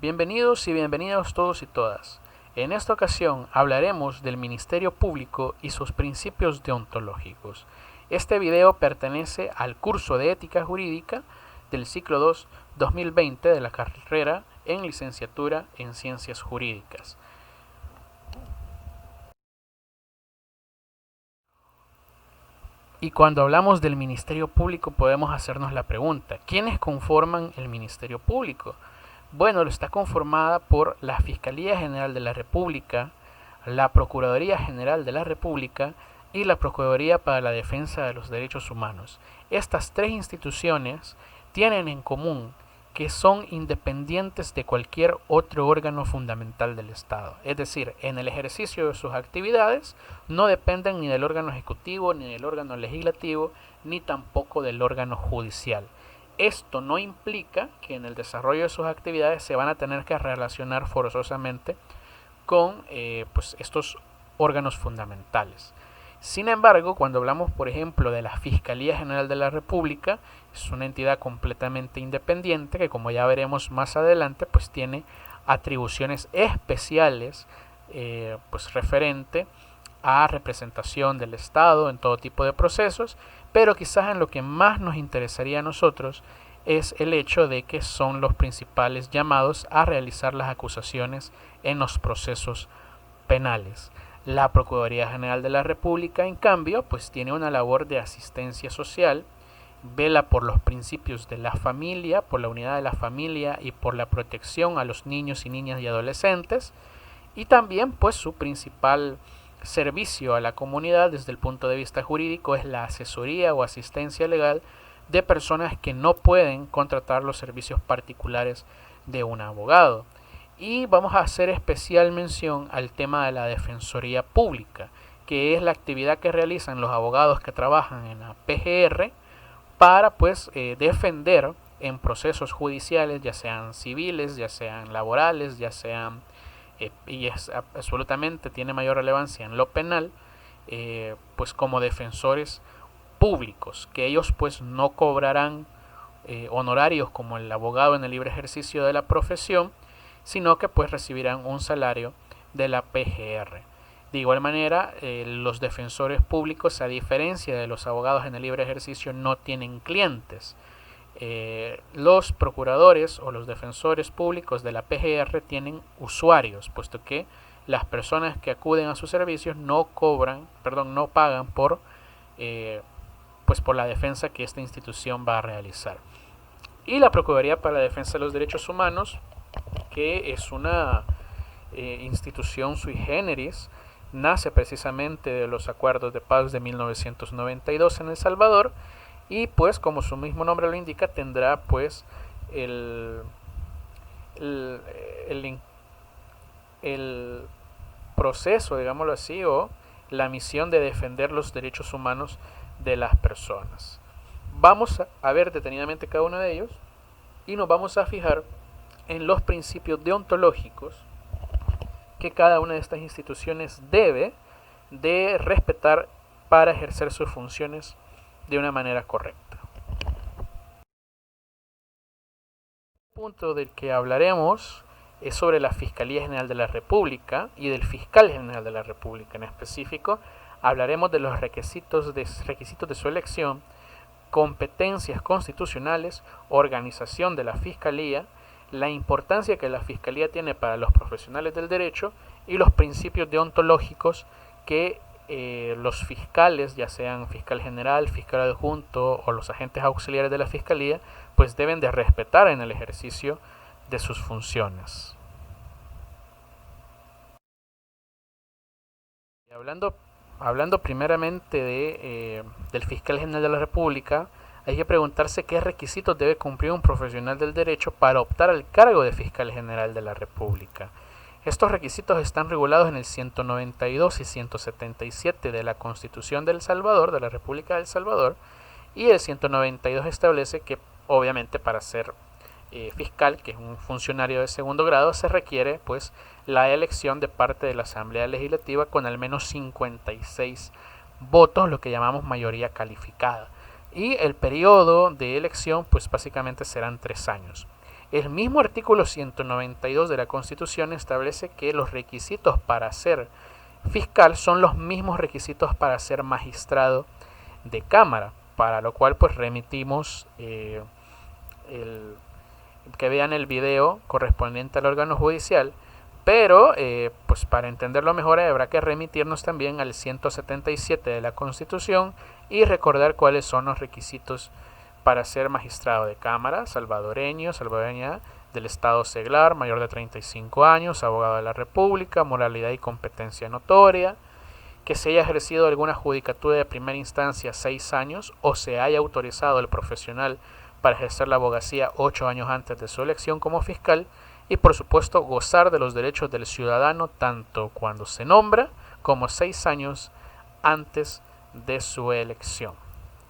Bienvenidos y bienvenidos todos y todas. En esta ocasión hablaremos del Ministerio Público y sus principios deontológicos. Este video pertenece al curso de Ética Jurídica del ciclo 2 2020 de la carrera en Licenciatura en Ciencias Jurídicas. Y cuando hablamos del Ministerio Público podemos hacernos la pregunta, ¿quiénes conforman el Ministerio Público? Bueno, está conformada por la Fiscalía General de la República, la Procuraduría General de la República y la Procuraduría para la Defensa de los Derechos Humanos. Estas tres instituciones tienen en común que son independientes de cualquier otro órgano fundamental del Estado. Es decir, en el ejercicio de sus actividades no dependen ni del órgano ejecutivo, ni del órgano legislativo, ni tampoco del órgano judicial. Esto no implica que en el desarrollo de sus actividades se van a tener que relacionar forzosamente con estos órganos fundamentales. Sin embargo, cuando hablamos, por ejemplo, de la Fiscalía General de la República, es una entidad completamente independiente que, como ya veremos más adelante, pues tiene atribuciones especiales referente a representación del Estado en todo tipo de procesos, pero quizás en lo que más nos interesaría a nosotros es el hecho de que son los principales llamados a realizar las acusaciones en los procesos penales. La Procuraduría General de la República, en cambio, pues tiene una labor de asistencia social, vela por los principios de la familia, por la unidad de la familia y por la protección a los niños y niñas y adolescentes, y también pues su principal servicio a la comunidad desde el punto de vista jurídico es la asesoría o asistencia legal de personas que no pueden contratar los servicios particulares de un abogado. Y vamos a hacer especial mención al tema de la Defensoría Pública, que es la actividad que realizan los abogados que trabajan en la PGR para defender en procesos judiciales, ya sean civiles, ya sean laborales, ya sean absolutamente tiene mayor relevancia en lo penal, pues como defensores públicos, que ellos pues no cobrarán honorarios como el abogado en el libre ejercicio de la profesión, sino que pues recibirán un salario de la PGR. De igual manera, los defensores públicos, a diferencia de los abogados en el libre ejercicio, no tienen clientes. Los procuradores o los defensores públicos de la PGR tienen usuarios, puesto que las personas que acuden a sus servicios no pagan por la defensa que esta institución va a realizar. Y la Procuraduría para la Defensa de los Derechos Humanos, que es una institución sui generis, nace precisamente de los acuerdos de paz de 1992 en El Salvador, y pues como su mismo nombre lo indica, tendrá pues el proceso, digámoslo así, o la misión de defender los derechos humanos de las personas. Vamos a ver detenidamente cada uno de ellos y nos vamos a fijar en los principios deontológicos que cada una de estas instituciones debe de respetar para ejercer sus funciones de una manera correcta. El punto del que hablaremos es sobre la Fiscalía General de la República y del Fiscal General de la República. En específico, hablaremos de los requisitos de su elección, competencias constitucionales, organización de la Fiscalía, la importancia que la Fiscalía tiene para los profesionales del derecho y los principios deontológicos que los fiscales, ya sean fiscal general, fiscal adjunto o los agentes auxiliares de la Fiscalía, pues deben de respetar en el ejercicio de sus funciones. Y hablando primeramente del Fiscal General de la República, hay que preguntarse qué requisitos debe cumplir un profesional del derecho para optar al cargo de Fiscal General de la República. Estos requisitos están regulados en el 192 y 177 de la Constitución de El Salvador, de la República de El Salvador, y el 192 establece que obviamente para ser fiscal, que es un funcionario de segundo grado, se requiere pues la elección de parte de la Asamblea Legislativa con al menos 56 votos, lo que llamamos mayoría calificada. Y el periodo de elección pues básicamente serán 3 años. El mismo artículo 192 de la Constitución establece que los requisitos para ser fiscal son los mismos requisitos para ser magistrado de Cámara, para lo cual pues remitimos que vean el video correspondiente al órgano judicial, pero pues para entenderlo mejor habrá que remitirnos también al 177 de la Constitución y recordar cuáles son los requisitos para ser magistrado de Cámara: salvadoreña del Estado seglar, mayor de 35 años, abogado de la República, moralidad y competencia notoria, que se haya ejercido alguna judicatura de primera instancia 6 años o se haya autorizado el profesional para ejercer la abogacía 8 años antes de su elección como fiscal, y por supuesto gozar de los derechos del ciudadano tanto cuando se nombra como 6 años antes de su elección.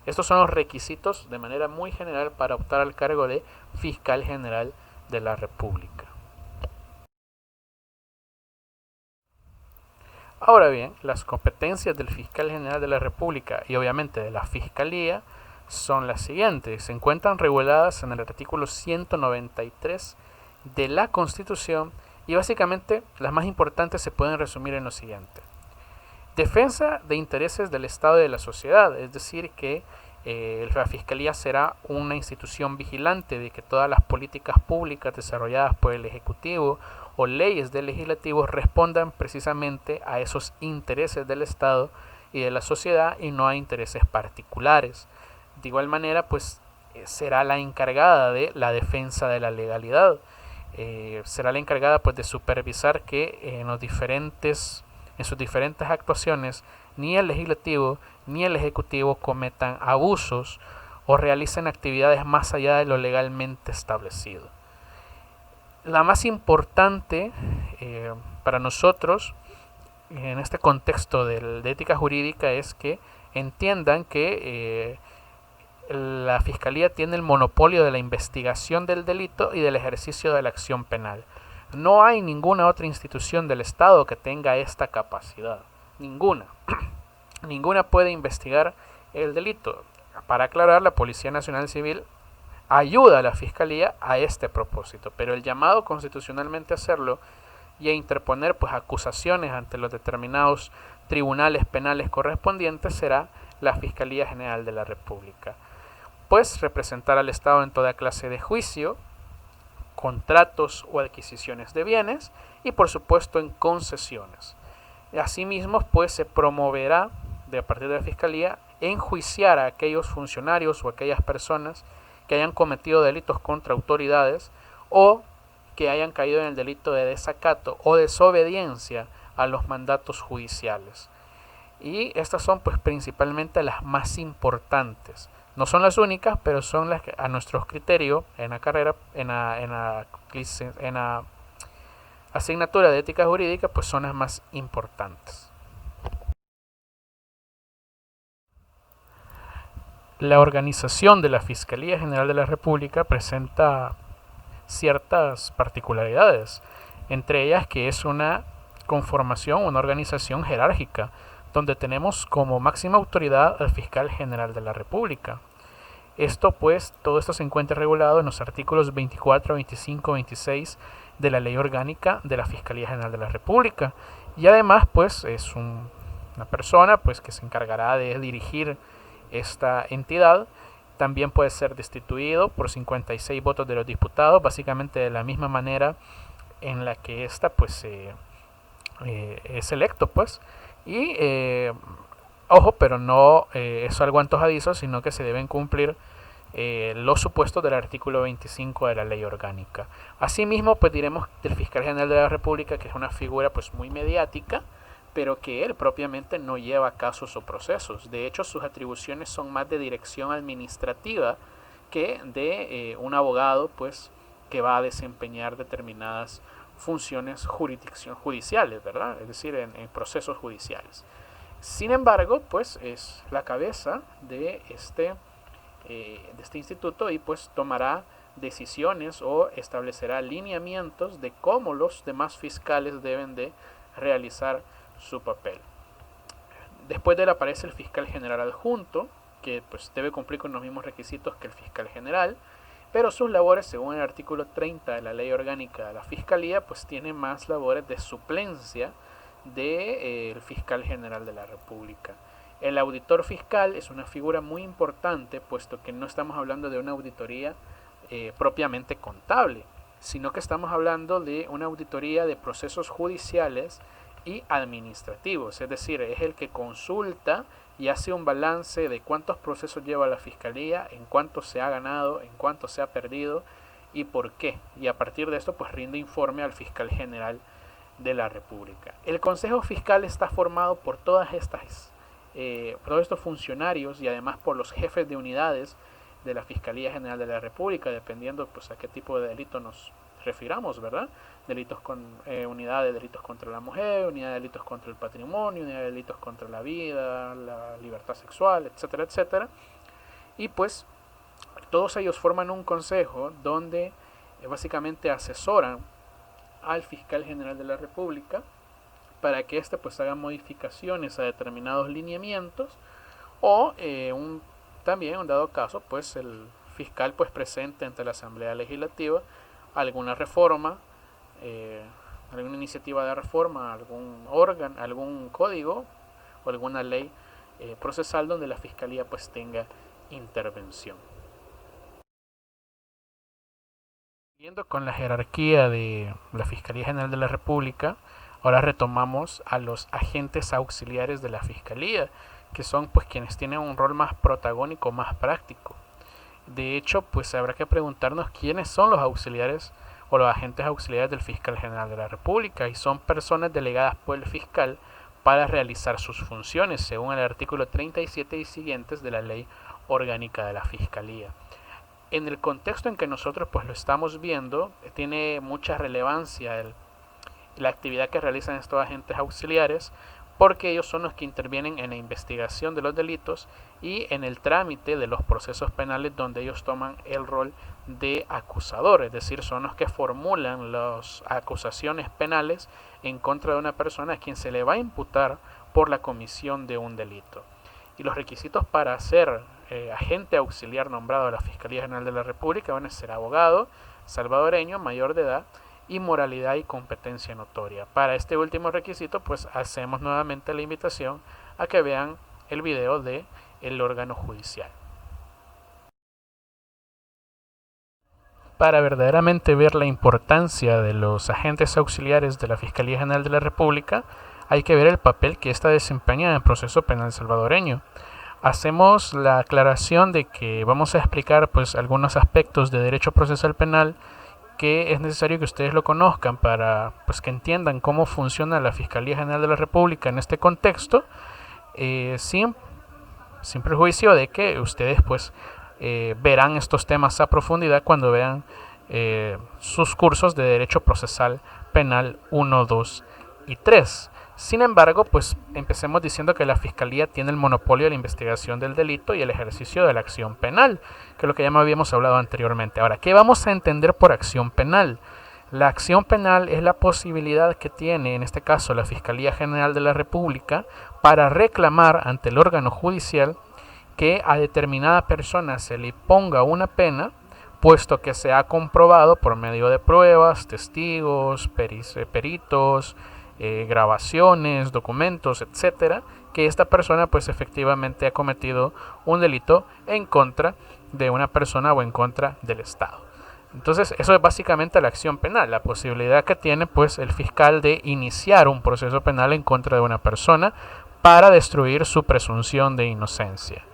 Estos son los requisitos de manera muy general para optar al cargo de fiscal general de la República. Ahora bien, las competencias del fiscal general de la República y obviamente de la Fiscalía son las siguientes. Se encuentran reguladas en el artículo 193 de la Constitución y básicamente las más importantes se pueden resumir en lo siguiente. Defensa de intereses del Estado y de la sociedad, es decir, que la Fiscalía será una institución vigilante de que todas las políticas públicas desarrolladas por el Ejecutivo o leyes del Legislativo respondan precisamente a esos intereses del Estado y de la sociedad y no a intereses particulares. De igual manera, pues será la encargada de la defensa de la legalidad, será la encargada pues de supervisar que en sus diferentes actuaciones ni el legislativo ni el ejecutivo cometan abusos o realicen actividades más allá de lo legalmente establecido. La más importante para nosotros en este contexto de ética jurídica es que entiendan que la Fiscalía tiene el monopolio de la investigación del delito y del ejercicio de la acción penal. No hay ninguna otra institución del Estado que tenga esta capacidad. Ninguna. Ninguna puede investigar el delito. Para aclarar, la Policía Nacional Civil ayuda a la Fiscalía a este propósito, pero el llamado constitucionalmente a hacerlo y a interponer pues acusaciones ante los determinados tribunales penales correspondientes será la Fiscalía General de la República. Pues representar al Estado en toda clase de juicio, contratos o adquisiciones de bienes y por supuesto en concesiones. Asimismo, pues se promoverá a partir de la Fiscalía enjuiciar a aquellos funcionarios o aquellas personas que hayan cometido delitos contra autoridades o que hayan caído en el delito de desacato o desobediencia a los mandatos judiciales. Y estas son pues principalmente las más importantes. No son las únicas, pero son las que a nuestro criterio en la carrera, en la asignatura de ética jurídica, pues son las más importantes. La organización de la Fiscalía General de la República presenta ciertas particularidades, entre ellas que es una conformación, una organización jerárquica, donde tenemos como máxima autoridad al Fiscal General de la República. Todo esto se encuentra regulado en los artículos 24, 25, 26 de la Ley Orgánica de la Fiscalía General de la República. Y además, pues, es una persona pues, que se encargará de dirigir esta entidad. También puede ser destituido por 56 votos de los diputados, básicamente de la misma manera en la que ésta pues, es electo, pues. Y ojo, pero no es algo antojadizo, sino que se deben cumplir los supuestos del artículo 25 de la Ley Orgánica. Asimismo, pues diremos del Fiscal General de la República, que es una figura pues muy mediática, pero que él propiamente no lleva casos o procesos. De hecho, sus atribuciones son más de dirección administrativa que de un abogado pues que va a desempeñar determinadas funciones judiciales, ¿verdad? Es decir, en procesos judiciales. Sin embargo, pues es la cabeza de este instituto y pues tomará decisiones o establecerá lineamientos de cómo los demás fiscales deben de realizar su papel. Después de él aparece el fiscal general adjunto, que pues debe cumplir con los mismos requisitos que el fiscal general. pero sus labores, según el artículo 30 de la Ley Orgánica de la Fiscalía, pues tiene más labores de suplencia del fiscal general de la República. El auditor fiscal es una figura muy importante, puesto que no estamos hablando de una auditoría propiamente contable, sino que estamos hablando de una auditoría de procesos judiciales y administrativos, es decir, es el que consulta y hace un balance de cuántos procesos lleva la Fiscalía, en cuánto se ha ganado, en cuánto se ha perdido y por qué. Y a partir de esto pues rinde informe al fiscal general de la República. El Consejo Fiscal está formado por todos estos funcionarios y además por los jefes de unidades de la Fiscalía General de la República, dependiendo pues a qué tipo de delito nos refiramos, ¿verdad? Delitos con unidad de delitos contra la mujer, unidad de delitos contra el patrimonio, unidad de delitos contra la vida, la libertad sexual, etcétera, etcétera. Y pues todos ellos forman un consejo donde básicamente asesoran al fiscal general de la República para que éste pues haga modificaciones a determinados lineamientos o también en dado caso pues el fiscal pues presente ante la Asamblea Legislativa alguna reforma, alguna iniciativa de reforma, algún órgano, algún código o alguna ley procesal donde la Fiscalía pues tenga intervención. Siguiendo con la jerarquía de la Fiscalía General de la República, ahora retomamos a los agentes auxiliares de la Fiscalía, que son pues quienes tienen un rol más protagónico, más práctico. De hecho, pues habrá que preguntarnos quiénes son los auxiliares o los agentes auxiliares del fiscal general de la República, y son personas delegadas por el fiscal para realizar sus funciones, según el artículo 37 y siguientes de la Ley Orgánica de la Fiscalía. En el contexto en que nosotros pues lo estamos viendo, tiene mucha relevancia la actividad que realizan estos agentes auxiliares, porque ellos son los que intervienen en la investigación de los delitos y en el trámite de los procesos penales, donde ellos toman el rol de acusador, es decir, son los que formulan las acusaciones penales en contra de una persona a quien se le va a imputar por la comisión de un delito. Y los requisitos para ser agente auxiliar nombrado de la Fiscalía General de la República van a ser abogado, salvadoreño, mayor de edad, y moralidad y competencia notoria. Para este último requisito pues hacemos nuevamente la invitación a que vean el video de el órgano judicial. Para verdaderamente ver la importancia de los agentes auxiliares de la Fiscalía General de la República, hay que ver el papel que ésta desempeña en el proceso penal salvadoreño. Hacemos la aclaración de que vamos a explicar pues algunos aspectos de derecho procesal penal que es necesario que ustedes lo conozcan para pues que entiendan cómo funciona la Fiscalía General de la República en este contexto, sin prejuicio de que ustedes pues verán estos temas a profundidad cuando vean sus cursos de Derecho Procesal Penal 1, 2 y 3. Sin embargo, pues empecemos diciendo que la Fiscalía tiene el monopolio de la investigación del delito y el ejercicio de la acción penal, que es lo que ya habíamos hablado anteriormente. Ahora, ¿qué vamos a entender por acción penal? La acción penal es la posibilidad que tiene, en este caso, la Fiscalía General de la República para reclamar ante el órgano judicial que a determinada persona se le ponga una pena, puesto que se ha comprobado por medio de pruebas, testigos, peritos, grabaciones, documentos, etcétera, que esta persona pues efectivamente ha cometido un delito en contra de una persona o en contra del Estado. Entonces eso es básicamente la acción penal, la posibilidad que tiene pues el fiscal de iniciar un proceso penal en contra de una persona para destruir su presunción de inocencia.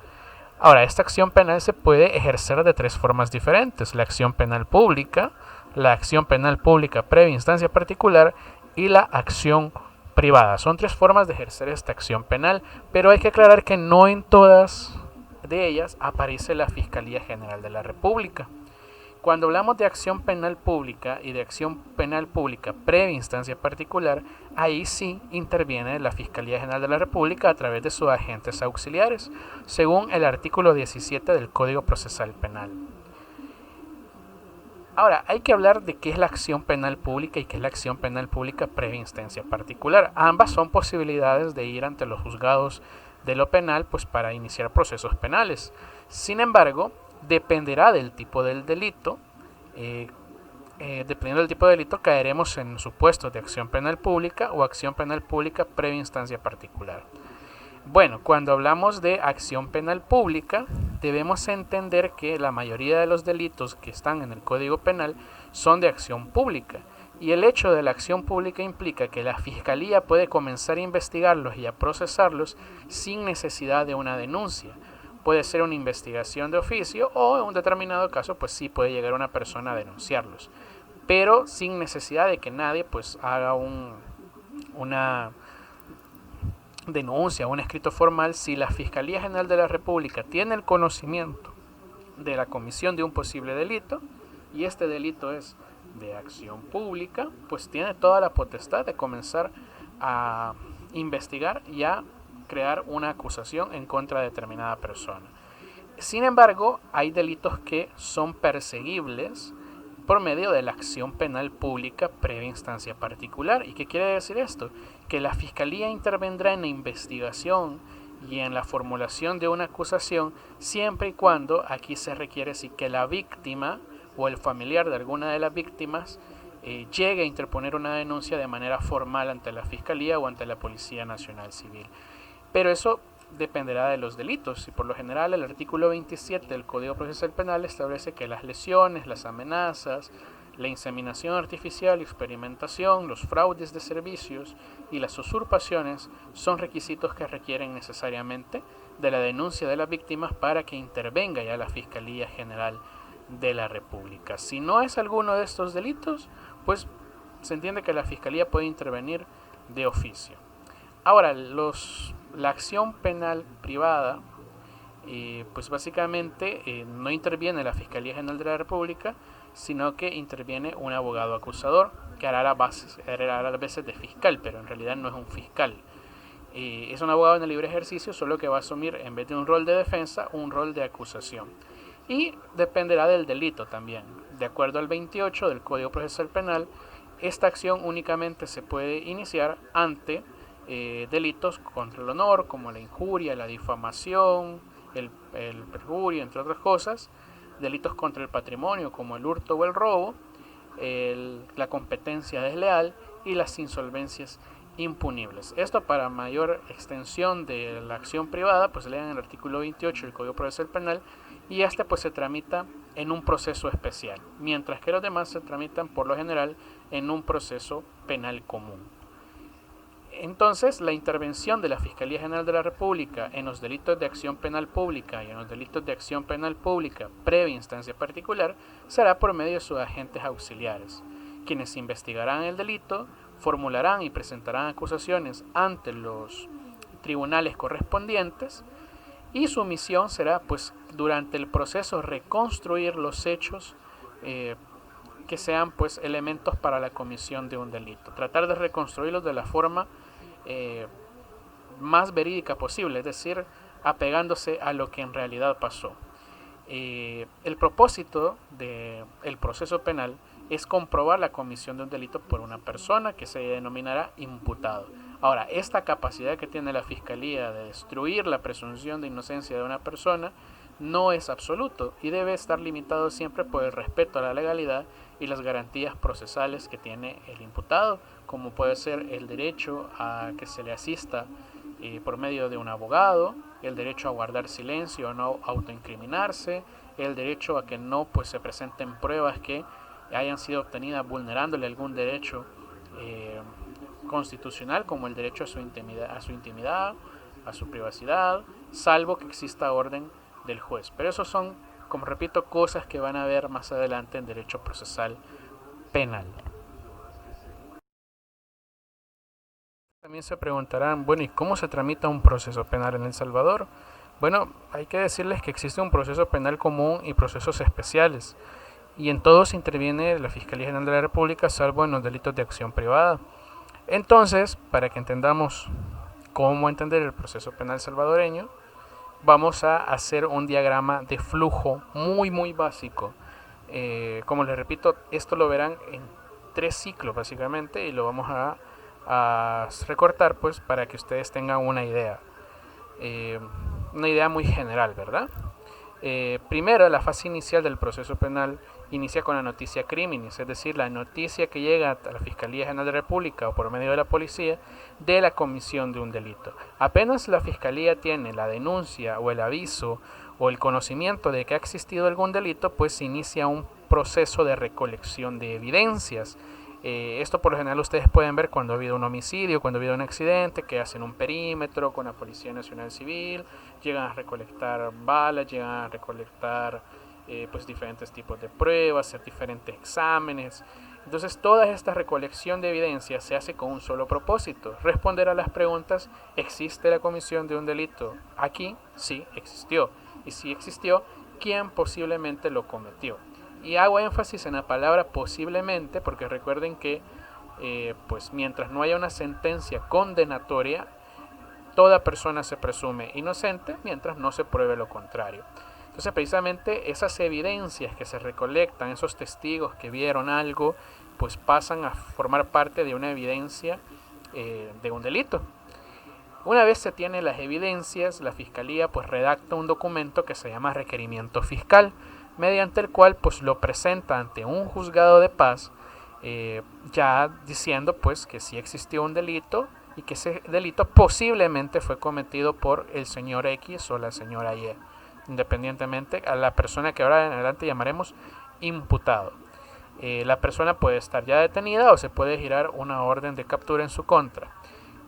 Ahora, esta acción penal se puede ejercer de tres formas diferentes: la acción penal pública, la acción penal pública previa instancia particular y la acción privada. Son tres formas de ejercer esta acción penal, pero hay que aclarar que no en todas de ellas aparece la Fiscalía General de la República. Cuando hablamos de acción penal pública y de acción penal pública previa instancia particular, ahí sí interviene la Fiscalía General de la República a través de sus agentes auxiliares, según el artículo 17 del Código Procesal Penal. Ahora, hay que hablar de qué es la acción penal pública y qué es la acción penal pública previa instancia particular. Ambas son posibilidades de ir ante los juzgados de lo penal pues para iniciar procesos penales. Sin embargo, Dependerá del tipo del delito. Dependiendo del tipo de delito, caeremos en supuestos de acción penal pública o acción penal pública previa instancia particular. Bueno, cuando hablamos de acción penal pública, debemos entender que la mayoría de los delitos que están en el Código Penal son de acción pública. Y el hecho de la acción pública implica que la Fiscalía puede comenzar a investigarlos y a procesarlos sin necesidad de una denuncia. Puede ser una investigación de oficio o en un determinado caso pues sí puede llegar una persona a denunciarlos, pero sin necesidad de que nadie pues haga una denuncia, un escrito formal. Si la Fiscalía General de la República tiene el conocimiento de la comisión de un posible delito y este delito es de acción pública, pues tiene toda la potestad de comenzar a investigar y a crear una acusación en contra de determinada persona. Sin embargo, hay delitos que son perseguibles por medio de la acción penal pública previa instancia particular. ¿Y qué quiere decir esto? Que la Fiscalía intervendrá en la investigación y en la formulación de una acusación siempre y cuando aquí se requiere sí que la víctima o el familiar de alguna de las víctimas llegue a interponer una denuncia de manera formal ante la Fiscalía o ante la Policía Nacional Civil. Pero eso dependerá de los delitos y por lo general el artículo 27 del Código Procesal Penal establece que las lesiones, las amenazas, la inseminación artificial y experimentación, los fraudes de servicios y las usurpaciones son requisitos que requieren necesariamente de la denuncia de las víctimas para que intervenga ya la Fiscalía General de la República. Si no es alguno de estos delitos, pues se entiende que la Fiscalía puede intervenir de oficio. Ahora, la acción penal privada, pues básicamente no interviene la Fiscalía General de la República, sino que interviene un abogado acusador que hará las veces de fiscal, pero en realidad no es un fiscal. Es un abogado en el libre ejercicio, solo que va a asumir en vez de un rol de defensa, un rol de acusación. Y dependerá del delito también. De acuerdo al 28 del Código Procesal Penal, esta acción únicamente se puede iniciar ante delitos contra el honor, como la injuria, la difamación, el perjurio, entre otras cosas, delitos contra el patrimonio, como el hurto o el robo, la competencia desleal y las insolvencias impunibles. Esto para mayor extensión de la acción privada, pues lean el artículo 28 del Código Procesal Penal y este pues se tramita en un proceso especial, mientras que los demás se tramitan por lo general en un proceso penal común. Entonces, la intervención de la Fiscalía General de la República en los delitos de acción penal pública y en los delitos de acción penal pública previa instancia particular será por medio de sus agentes auxiliares, quienes investigarán el delito, formularán y presentarán acusaciones ante los tribunales correspondientes y su misión será, pues, durante el proceso reconstruir los hechos que sean, pues, elementos para la comisión de un delito. Tratar de reconstruirlos de la forma más verídica posible, es decir, apegándose a lo que en realidad pasó. El propósito del proceso penal es comprobar la comisión de un delito por una persona que se denominará imputado. Ahora, esta capacidad que tiene la Fiscalía de destruir la presunción de inocencia de una persona no es absoluto y debe estar limitado siempre por el respeto a la legalidad y las garantías procesales que tiene el imputado, como puede ser el derecho a que se le asista por medio de un abogado, el derecho a guardar silencio o no autoincriminarse, el derecho a que no pues, se presenten pruebas que hayan sido obtenidas vulnerándole algún derecho constitucional, como el derecho a su intimidad, a su privacidad, salvo que exista orden del juez. Pero eso son, como repito, cosas que van a ver más adelante en derecho procesal penal. También se preguntarán, bueno, ¿y cómo se tramita un proceso penal en El Salvador? Bueno, hay que decirles que existe un proceso penal común y procesos especiales, y en todos interviene la Fiscalía General de la República, salvo en los delitos de acción privada. Entonces, para que entendamos cómo entender el proceso penal salvadoreño, vamos a hacer un diagrama de flujo muy básico. Como les repito, esto lo verán en 3 ciclos básicamente y lo vamos a recortar pues para que ustedes tengan una idea muy general, ¿verdad? Primero, la fase inicial del proceso penal inicia con la noticia criminis, es decir, la noticia que llega a la Fiscalía General de la República o por medio de la policía de la comisión de un delito. Apenas la Fiscalía tiene la denuncia o el aviso o el conocimiento de que ha existido algún delito, pues se inicia un proceso de recolección de evidencias. Esto por lo general ustedes pueden ver cuando ha habido un homicidio, cuando ha habido un accidente, que hacen un perímetro con la Policía Nacional Civil, llegan a recolectar balas, llegan a recolectar pues diferentes tipos de pruebas, hacer diferentes exámenes. Entonces toda esta recolección de evidencia se hace con un solo propósito: responder a las preguntas: ¿existe la comisión de un delito aquí? Sí, existió. Y si existió, ¿quién posiblemente lo cometió? Y hago énfasis en la palabra posiblemente, porque recuerden que pues mientras no haya una sentencia condenatoria, toda persona se presume inocente mientras no se pruebe lo contrario. Entonces, precisamente esas evidencias que se recolectan, esos testigos que vieron algo, pues pasan a formar parte de una evidencia de un delito. Una vez se tienen las evidencias, la Fiscalía pues redacta un documento que se llama requerimiento fiscal, mediante el cual pues lo presenta ante un juzgado de paz, ya diciendo pues que sí existió un delito y que ese delito posiblemente fue cometido por el señor X o la señora Y, independientemente a la persona que ahora en adelante llamaremos imputado. La persona puede estar ya detenida o se puede girar una orden de captura en su contra.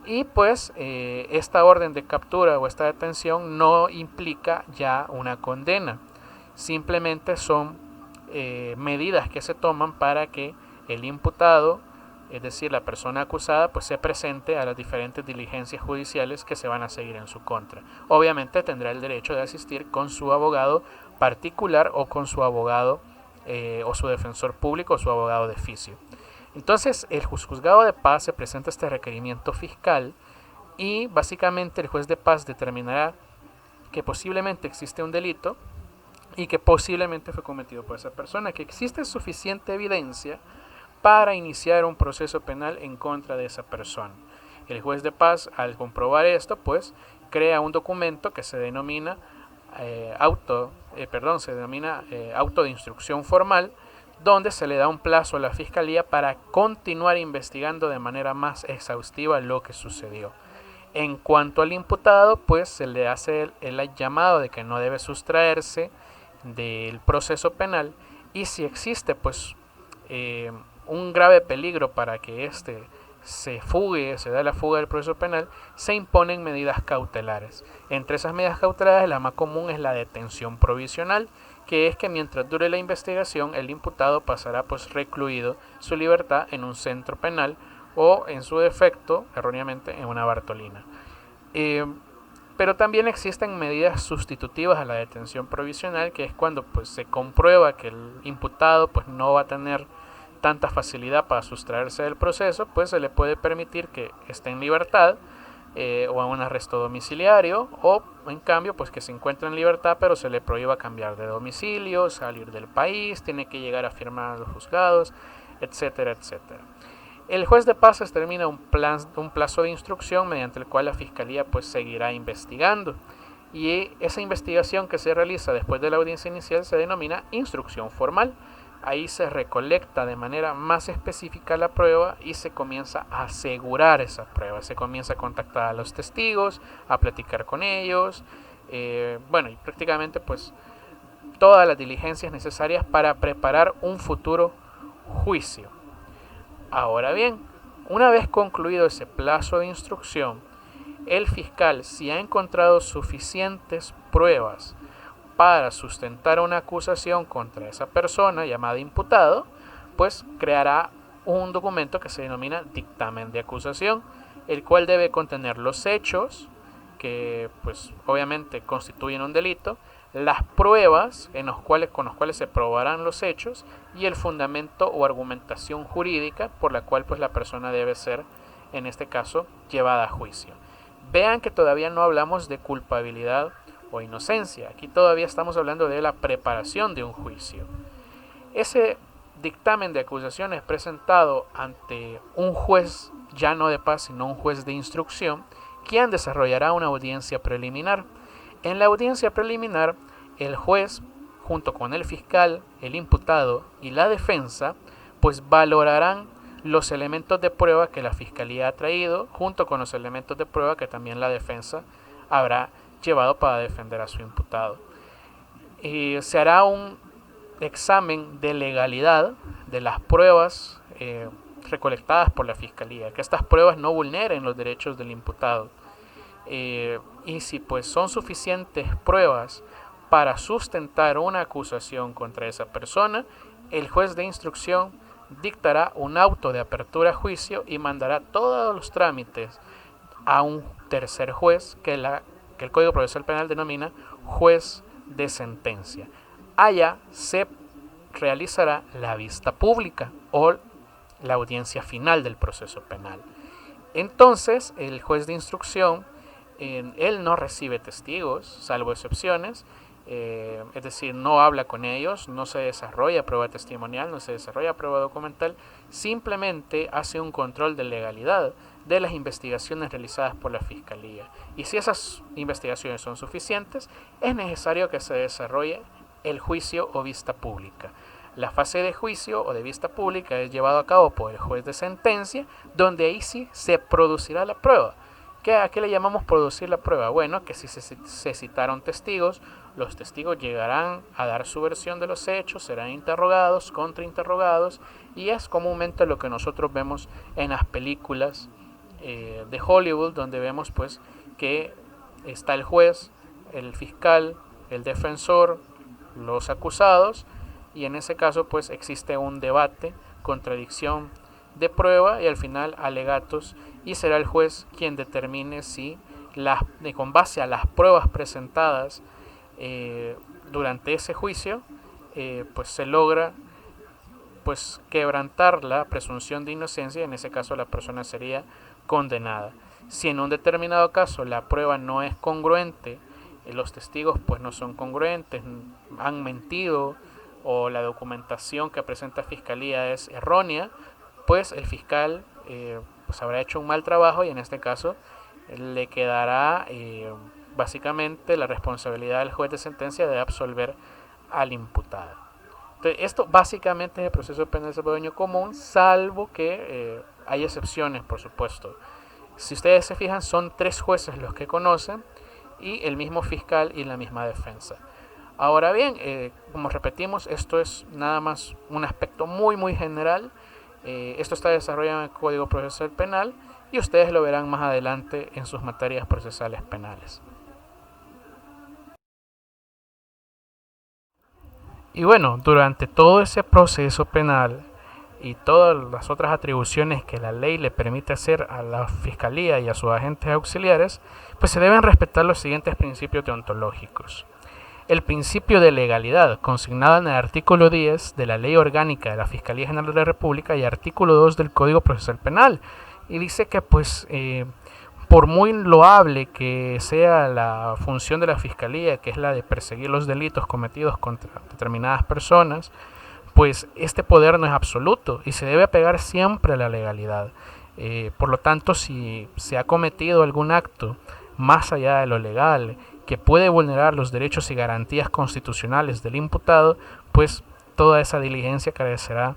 Y pues esta orden de captura o esta detención no implica ya una condena. Simplemente son medidas que se toman para que el imputado, es decir, la persona acusada, pues se presente a las diferentes diligencias judiciales que se van a seguir en su contra. Obviamente tendrá el derecho de asistir con su abogado particular o con su abogado o su defensor público o su abogado de oficio. Entonces el juzgado de paz se presenta este requerimiento fiscal y básicamente el juez de paz determinará que posiblemente existe un delito y que posiblemente fue cometido por esa persona, que existe suficiente evidencia para iniciar un proceso penal en contra de esa persona. El juez de paz, al comprobar esto, pues crea un documento que se denomina auto de instrucción formal, donde se le da un plazo a la Fiscalía para continuar investigando de manera más exhaustiva lo que sucedió. En cuanto al imputado, pues se le hace el llamado de que no debe sustraerse del proceso penal, y si existe pues un grave peligro para que éste se da la fuga del proceso penal, se imponen medidas cautelares. Entre esas medidas cautelares, la más común es la detención provisional, que es que mientras dure la investigación, el imputado pasará pues recluido su libertad en un centro penal o, en su defecto, erróneamente, en una Bartolina. Pero también existen medidas sustitutivas a la detención provisional, que es cuando pues se comprueba que el imputado pues no va a tener tanta facilidad para sustraerse del proceso, pues se le puede permitir que esté en libertad o en un arresto domiciliario, o en cambio pues que se encuentre en libertad pero se le prohíba cambiar de domicilio, salir del país, tiene que llegar a firmar a los juzgados, etcétera, etcétera. El juez de paz determina un plazo de instrucción mediante el cual la Fiscalía pues seguirá investigando, y esa investigación que se realiza después de la audiencia inicial se denomina instrucción formal. Ahí se recolecta de manera más específica la prueba y se comienza a asegurar esa prueba. Se comienza a contactar a los testigos, a platicar con ellos, y prácticamente pues todas las diligencias necesarias para preparar un futuro juicio. Ahora bien, una vez concluido ese plazo de instrucción, el fiscal, si ha encontrado suficientes pruebas para sustentar una acusación contra esa persona llamada imputado, pues creará un documento que se denomina dictamen de acusación, el cual debe contener los hechos que pues obviamente constituyen un delito, las pruebas con los cuales se probarán los hechos y el fundamento o argumentación jurídica por la cual pues la persona debe ser, en este caso, llevada a juicio. Vean que todavía no hablamos de culpabilidad o inocencia. Aquí todavía estamos hablando de la preparación de un juicio. Ese dictamen de acusación es presentado ante un juez ya no de paz, sino un juez de instrucción, quien desarrollará una audiencia preliminar. En la audiencia preliminar, el juez, junto con el fiscal, el imputado y la defensa, pues valorarán los elementos de prueba que la fiscalía ha traído, junto con los elementos de prueba que también la defensa habrá llevado para defender a su imputado. Se hará un examen de legalidad de las pruebas recolectadas por la fiscalía, que estas pruebas no vulneren los derechos del imputado. Y si pues son suficientes pruebas para sustentar una acusación contra esa persona, el juez de instrucción dictará un auto de apertura a juicio y mandará todos los trámites a un tercer juez que el Código Procesal Penal denomina juez de sentencia. Allá se realizará la vista pública o la audiencia final del proceso penal. Entonces, el juez de instrucción, él no recibe testigos, salvo excepciones, es decir, no habla con ellos, no se desarrolla prueba testimonial, no se desarrolla prueba documental, simplemente hace un control de legalidad de las investigaciones realizadas por la Fiscalía. Y si esas investigaciones son suficientes, es necesario que se desarrolle el juicio o vista pública. La fase de juicio o de vista pública es llevado a cabo por el juez de sentencia, donde ahí sí se producirá la prueba. ¿A qué le llamamos producir la prueba? Bueno, que si se citaron testigos, los testigos llegarán a dar su versión de los hechos, serán interrogados, contrainterrogados, y es comúnmente lo que nosotros vemos en las películas de Hollywood, donde vemos pues que está el juez, el fiscal, el defensor, los acusados, y en ese caso pues existe un debate, contradicción de prueba y al final alegatos, y será el juez quien determine si con base a las pruebas presentadas durante ese juicio pues se logra pues quebrantar la presunción de inocencia. En ese caso la persona sería condenada. Si en un determinado caso la prueba no es congruente, los testigos pues no son congruentes, han mentido o la documentación que presenta Fiscalía es errónea, pues el fiscal pues habrá hecho un mal trabajo y en este caso le quedará básicamente la responsabilidad del juez de sentencia de absolver al imputado. Entonces, esto básicamente es el proceso penal salvadoreño común, salvo que hay excepciones, por supuesto. Si ustedes se fijan, son 3 jueces los que conocen y el mismo fiscal y la misma defensa. Ahora bien, como repetimos, esto es nada más un aspecto muy general. Esto está desarrollado en el Código Procesal Penal y ustedes lo verán más adelante en sus materias procesales penales. Y bueno, durante todo ese proceso penal y todas las otras atribuciones que la ley le permite hacer a la Fiscalía y a sus agentes auxiliares, pues se deben respetar los siguientes principios deontológicos. El principio de legalidad, consignado en el artículo 10 de la Ley Orgánica de la Fiscalía General de la República y artículo 2 del Código Procesal Penal, y dice que pues por muy loable que sea la función de la Fiscalía, que es la de perseguir los delitos cometidos contra determinadas personas, pues este poder no es absoluto y se debe apegar siempre a la legalidad. Por lo tanto, si se ha cometido algún acto más allá de lo legal, que puede vulnerar los derechos y garantías constitucionales del imputado, pues toda esa diligencia carecerá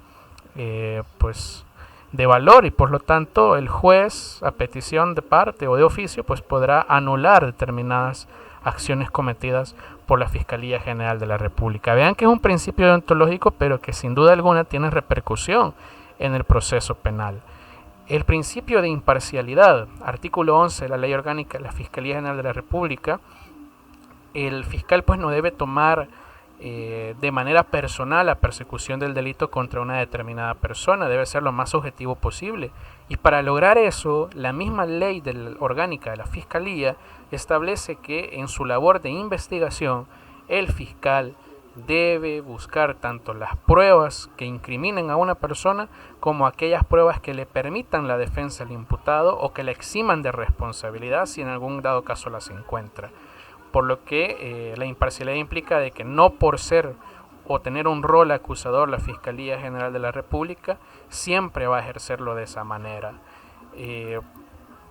pues de valor y por lo tanto el juez, a petición de parte o de oficio, pues podrá anular determinadas acciones cometidas por la Fiscalía General de la República. Vean que es un principio deontológico, pero que sin duda alguna tiene repercusión en el proceso penal. El principio de imparcialidad, artículo 11 de la Ley Orgánica de la Fiscalía General de la República, el fiscal pues no debe tomar de manera personal la persecución del delito contra una determinada persona, debe ser lo más objetivo posible. Y para lograr eso, la misma ley orgánica de la Fiscalía establece que en su labor de investigación, el fiscal debe buscar tanto las pruebas que incriminen a una persona como aquellas pruebas que le permitan la defensa al imputado o que le eximan de responsabilidad si en algún dado caso las encuentra. Por lo que la imparcialidad implica de que no por ser o tener un rol acusador la Fiscalía General de la República siempre va a ejercerlo de esa manera.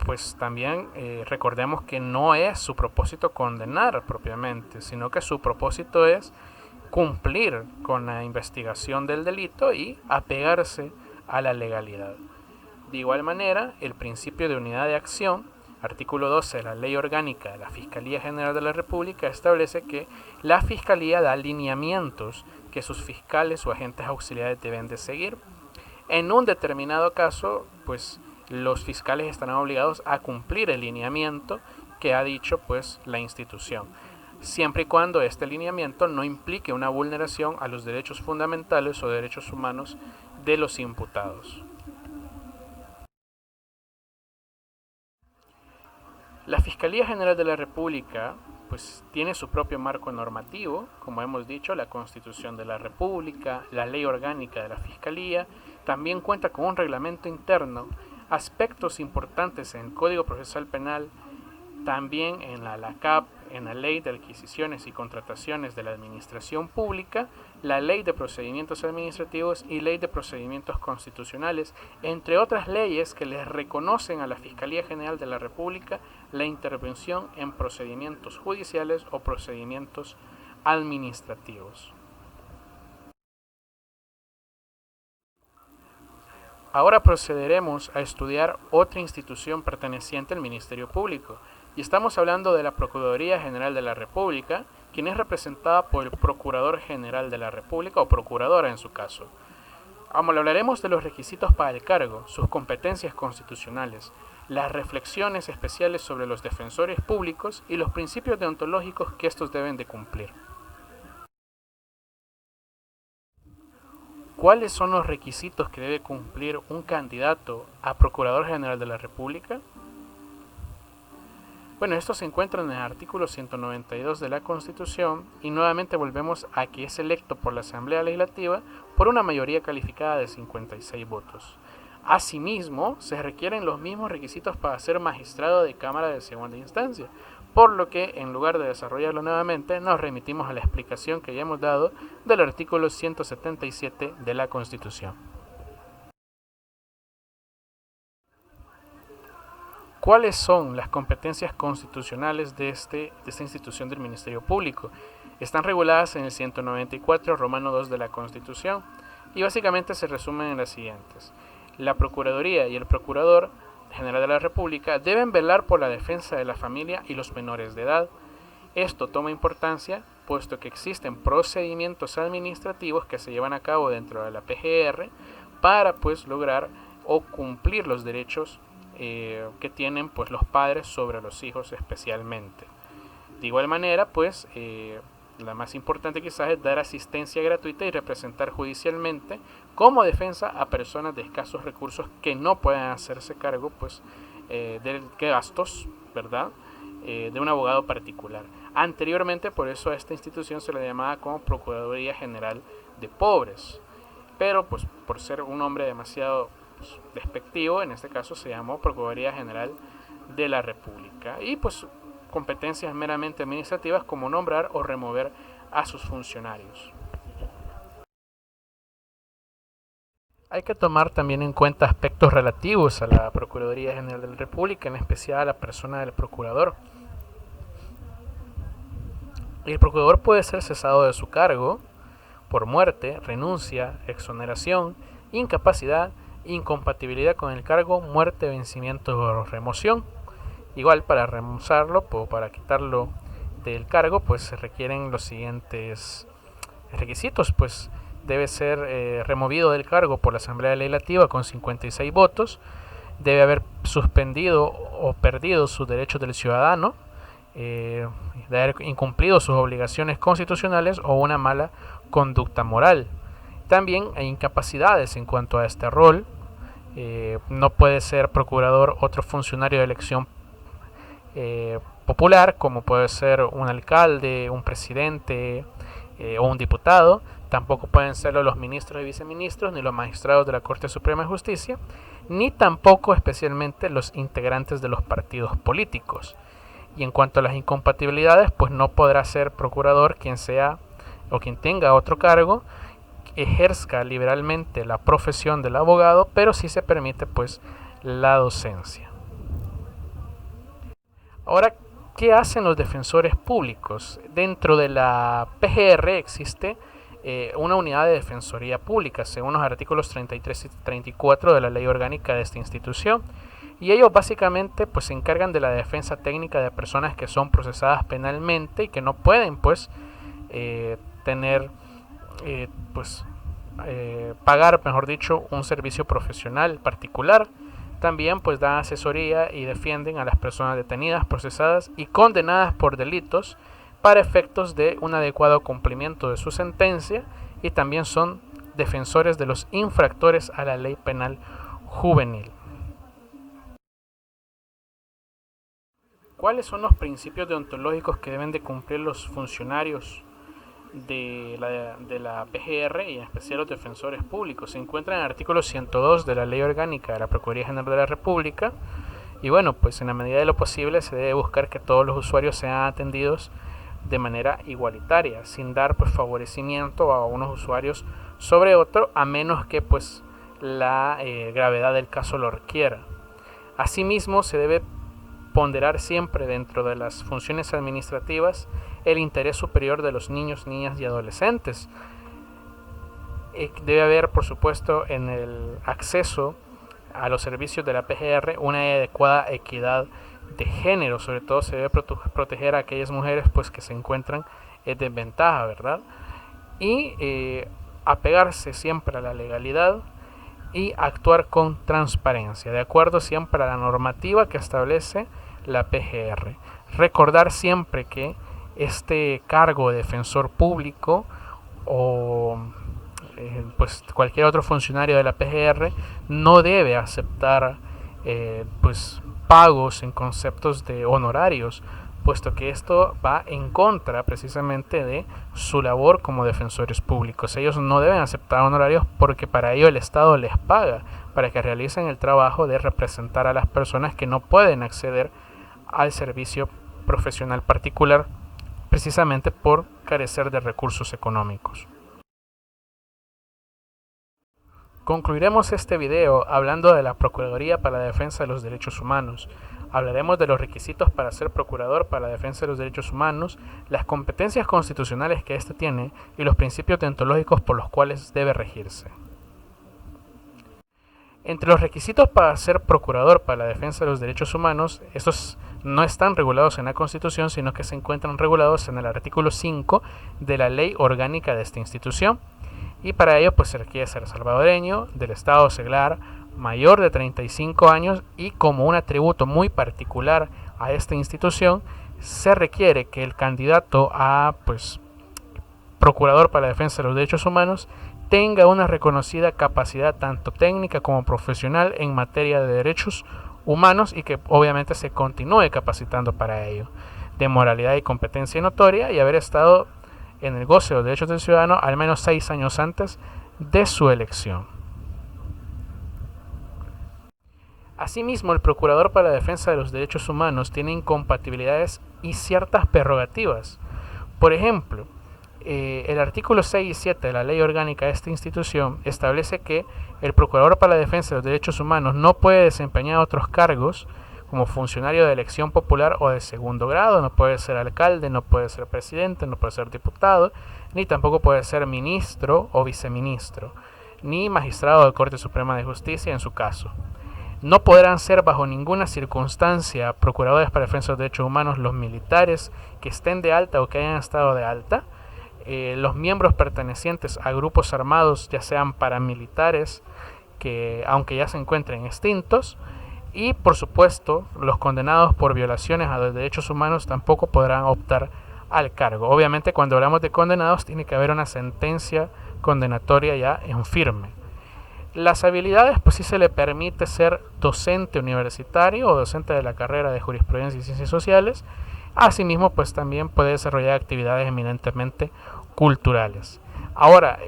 pues también recordemos que no es su propósito condenar propiamente, sino que su propósito es cumplir con la investigación del delito y apegarse a la legalidad. De igual manera, el principio de unidad de acción, artículo 12 de la Ley Orgánica de la Fiscalía General de la República, establece que la Fiscalía da lineamientos que sus fiscales o agentes auxiliares deben de seguir. En un determinado caso, pues los fiscales estarán obligados a cumplir el lineamiento que ha dicho pues la institución, siempre y cuando este lineamiento no implique una vulneración a los derechos fundamentales o derechos humanos de los imputados. La Fiscalía General de la República pues tiene su propio marco normativo, como hemos dicho, la Constitución de la República, la Ley Orgánica de la Fiscalía, también cuenta con un reglamento interno, aspectos importantes en el Código Procesal Penal, también en la LACAP, en la Ley de Adquisiciones y Contrataciones de la Administración Pública, la Ley de Procedimientos Administrativos y Ley de Procedimientos Constitucionales, entre otras leyes que les reconocen a la Fiscalía General de la República la intervención en procedimientos judiciales o procedimientos administrativos. Ahora procederemos a estudiar otra institución perteneciente al Ministerio Público, y estamos hablando de la Procuraduría General de la República, quien es representada por el Procurador General de la República o Procuradora en su caso. Hablaremos de los requisitos para el cargo, sus competencias constitucionales, las reflexiones especiales sobre los defensores públicos y los principios deontológicos que estos deben de cumplir. ¿Cuáles son los requisitos que debe cumplir un candidato a Procurador General de la República? Bueno, esto se encuentra en el artículo 192 de la Constitución y nuevamente volvemos a que es electo por la Asamblea Legislativa por una mayoría calificada de 56 votos. Asimismo, se requieren los mismos requisitos para ser magistrado de Cámara de Segunda Instancia, por lo que en lugar de desarrollarlo nuevamente nos remitimos a la explicación que ya hemos dado del artículo 177 de la Constitución. ¿Cuáles son las competencias constitucionales de esta institución del Ministerio Público? Están reguladas en el 194, Romano 2 de la Constitución, y básicamente se resumen en las siguientes. La Procuraduría y el Procurador General de la República deben velar por la defensa de la familia y los menores de edad. Esto toma importancia puesto que existen procedimientos administrativos que se llevan a cabo dentro de la PGR para pues lograr o cumplir los derechos que tienen pues los padres sobre los hijos especialmente. De igual manera pues la más importante quizás es dar asistencia gratuita y representar judicialmente como defensa a personas de escasos recursos que no puedan hacerse cargo pues de gastos, ¿verdad? De un abogado particular. Anteriormente por eso a esta institución se le llamaba como Procuraduría General de Pobres, pero pues por ser un nombre demasiado despectivo, en este caso se llamó Procuraduría General de la República, y pues competencias meramente administrativas como nombrar o remover a sus funcionarios. Hay que tomar también en cuenta aspectos relativos a la Procuraduría General de la República, en especial a la persona del procurador. El procurador puede ser cesado de su cargo por muerte, renuncia, exoneración, incapacidad, incompatibilidad con el cargo, muerte, vencimiento o remoción. Igual para removerlo o para quitarlo del cargo pues se requieren los siguientes requisitos. Pues debe ser removido del cargo por la Asamblea Legislativa con 56 votos, debe haber suspendido o perdido sus derechos del ciudadano, de haber incumplido sus obligaciones constitucionales o una mala conducta moral. También hay incapacidades en cuanto a este rol. No puede ser procurador otro funcionario de elección popular, como puede ser un alcalde, un presidente o un diputado. Tampoco pueden serlo los ministros y viceministros, ni los magistrados de la Corte Suprema de Justicia, ni tampoco especialmente los integrantes de los partidos políticos. Y en cuanto a las incompatibilidades, pues no podrá ser procurador quien sea o quien tenga otro cargo, ejerzca liberalmente la profesión del abogado, pero sí se permite pues la docencia. Ahora, ¿qué hacen los defensores públicos? Dentro de la PGR existe una unidad de defensoría pública, según los artículos 33 y 34 de la ley orgánica de esta institución. Y ellos básicamente pues se encargan de la defensa técnica de personas que son procesadas penalmente y que no pueden pues tener pues pagar, mejor dicho, un servicio profesional particular. También pues dan asesoría y defienden a las personas detenidas, procesadas y condenadas por delitos para efectos de un adecuado cumplimiento de su sentencia, y también son defensores de los infractores a la ley penal juvenil. ¿Cuáles son los principios deontológicos que deben de cumplir los funcionarios de la PGR y en especial los defensores públicos? Se encuentra en el artículo 102 de la Ley Orgánica de la Procuraduría General de la República. Y bueno, pues en la medida de lo posible se debe buscar que todos los usuarios sean atendidos de manera igualitaria, sin dar pues favorecimiento a unos usuarios sobre otro, a menos que pues la gravedad del caso lo requiera. Asimismo, se debe ponderar siempre dentro de las funciones administrativas el interés superior de los niños, niñas y adolescentes. Debe haber, por supuesto, en el acceso a los servicios de la PGR una adecuada equidad de género. Sobre todo se debe proteger a aquellas mujeres pues que se encuentran en desventaja, ¿verdad? Y apegarse siempre a la legalidad y actuar con transparencia, de acuerdo siempre a la normativa que establece la PGR. Recordar siempre que este cargo de defensor público o pues cualquier otro funcionario de la PGR no debe aceptar pues pagos en conceptos de honorarios, puesto que esto va en contra precisamente de su labor como defensores públicos. Ellos no deben aceptar honorarios porque para ello el Estado les paga para que realicen el trabajo de representar a las personas que no pueden acceder al servicio profesional particular precisamente por carecer de recursos económicos. Concluiremos este video hablando de la Procuraduría para la Defensa de los Derechos Humanos. Hablaremos de los requisitos para ser procurador para la defensa de los derechos humanos, las competencias constitucionales que éste tiene y los principios deontológicos por los cuales debe regirse. Entre los requisitos para ser procurador para la defensa de los derechos humanos, estos no están regulados en la Constitución, sino que se encuentran regulados en el artículo 5 de la Ley Orgánica de esta institución. Y para ello pues se requiere ser salvadoreño, del estado seglar, mayor de 35 años y como un atributo muy particular a esta institución se requiere que el candidato a pues procurador para la defensa de los derechos humanos tenga una reconocida capacidad tanto técnica como profesional en materia de derechos humanos y que obviamente se continúe capacitando para ello, de moralidad y competencia notoria y haber estado en el goce de los derechos del ciudadano al menos 6 años antes de su elección. Asimismo, el Procurador para la Defensa de los Derechos Humanos tiene incompatibilidades y ciertas prerrogativas. Por ejemplo, el artículo 6 y 7 de la Ley Orgánica de esta institución establece que el Procurador para la Defensa de los Derechos Humanos no puede desempeñar otros cargos como funcionario de elección popular o de segundo grado, no puede ser alcalde, no puede ser presidente, no puede ser diputado, ni tampoco puede ser ministro o viceministro, ni magistrado de Corte Suprema de Justicia en su caso. No podrán ser bajo ninguna circunstancia procuradores para la defensa de los derechos humanos los militares que estén de alta o que hayan estado de alta, los miembros pertenecientes a grupos armados, ya sean paramilitares, que aunque ya se encuentren extintos, y por supuesto los condenados por violaciones a los derechos humanos tampoco podrán optar al cargo. Obviamente cuando hablamos de condenados tiene que haber una sentencia condenatoria ya en firme. Las habilidades, pues sí se le permite ser docente universitario o docente de la carrera de Jurisprudencia y Ciencias Sociales. Asimismo, pues también puede desarrollar actividades eminentemente culturales. Ahora,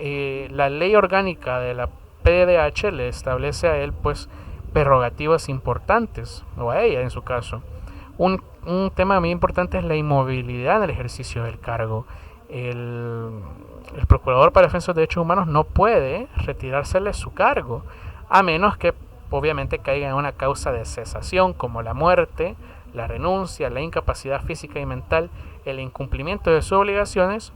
la ley orgánica de la PDH le establece a él, pues, prerrogativas importantes, o a ella en su caso. Un tema muy importante es la inmovilidad en el ejercicio del cargo. El Procurador para la Defensa de los Derechos Humanos no puede retirársele su cargo, a menos que obviamente caiga en una causa de cesación como la muerte, la renuncia, la incapacidad física y mental, el incumplimiento de sus obligaciones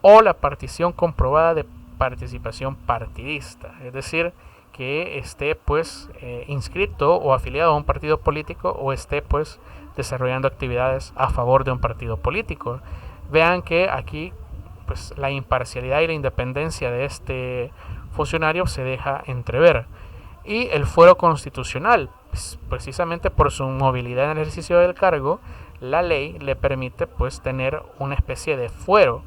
o la partición comprobada de participación partidista, es decir, que esté pues inscrito o afiliado a un partido político o esté pues desarrollando actividades a favor de un partido político. Vean que aquí pues la imparcialidad y la independencia de este funcionario se deja entrever. Y el fuero constitucional, pues, precisamente por su movilidad en el ejercicio del cargo, la ley le permite pues tener una especie de fuero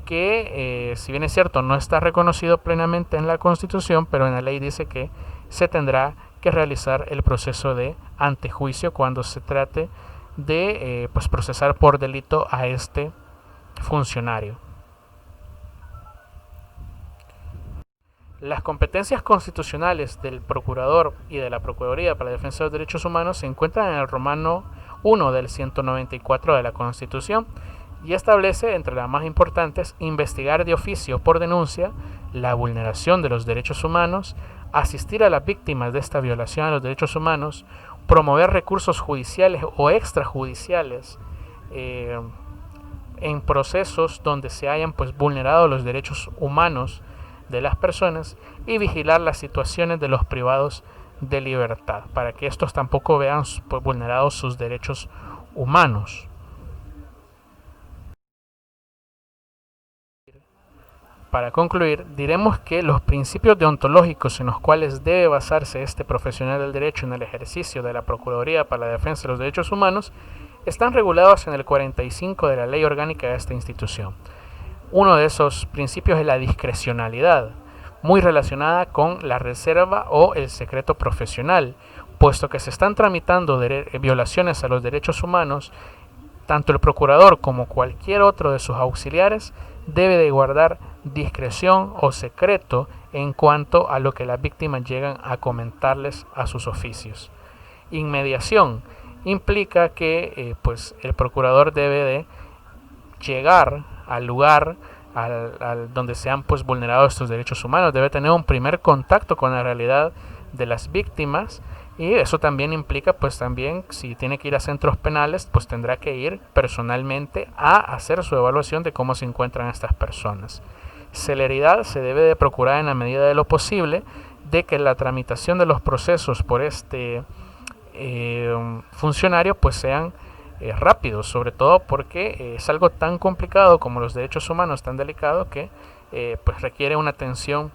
que, si bien es cierto, no está reconocido plenamente en la Constitución, pero en la ley dice que se tendrá que realizar el proceso de antejuicio cuando se trate de pues procesar por delito a este funcionario. Las competencias constitucionales del Procurador y de la Procuraduría para la Defensa de los Derechos Humanos se encuentran en el Romano I del 194 de la Constitución y establece, entre las más importantes, investigar de oficio por denuncia la vulneración de los derechos humanos, asistir a las víctimas de esta violación a los derechos humanos, promover recursos judiciales o extrajudiciales en procesos donde se hayan pues vulnerado los derechos humanos de las personas y vigilar las situaciones de los privados de libertad para que estos tampoco vean pues, vulnerados sus derechos humanos. Para concluir, diremos que los principios deontológicos en los cuales debe basarse este profesional del derecho en el ejercicio de la Procuraduría para la Defensa de los Derechos Humanos están regulados en el 45 de la Ley Orgánica de esta institución. Uno de esos principios es la discrecionalidad, muy relacionada con la reserva o el secreto profesional, puesto que se están tramitando violaciones a los derechos humanos, tanto el procurador como cualquier otro de sus auxiliares debe de guardar discreción o secreto en cuanto a lo que las víctimas llegan a comentarles a sus oficios. Inmediación implica que pues el procurador debe de llegar al lugar donde se han pues vulnerado estos derechos humanos, debe tener un primer contacto con la realidad de las víctimas y eso también implica pues también si tiene que ir a centros penales pues tendrá que ir personalmente a hacer su evaluación de cómo se encuentran estas personas. Celeridad se debe de procurar en la medida de lo posible de que la tramitación de los procesos por este funcionario pues sean rápidos, sobre todo porque es algo tan complicado como los derechos humanos, tan delicado que pues requiere una atención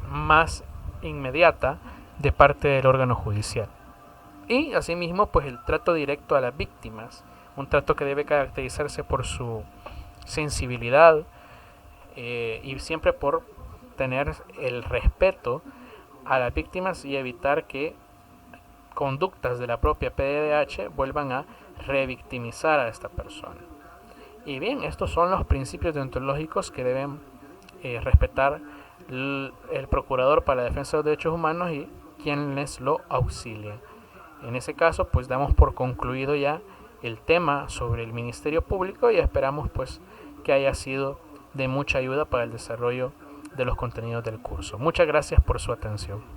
más inmediata de parte del órgano judicial. Y asimismo pues el trato directo a las víctimas, un trato que debe caracterizarse por su sensibilidad y siempre por tener el respeto a las víctimas y evitar que conductas de la propia PDDH vuelvan a revictimizar a esta persona. Y bien, estos son los principios deontológicos que deben respetar el procurador para la defensa de los derechos humanos y quienes lo auxilian. En ese caso, pues damos por concluido ya el tema sobre el Ministerio Público y esperamos pues que haya sido de mucha ayuda para el desarrollo de los contenidos del curso. Muchas gracias por su atención.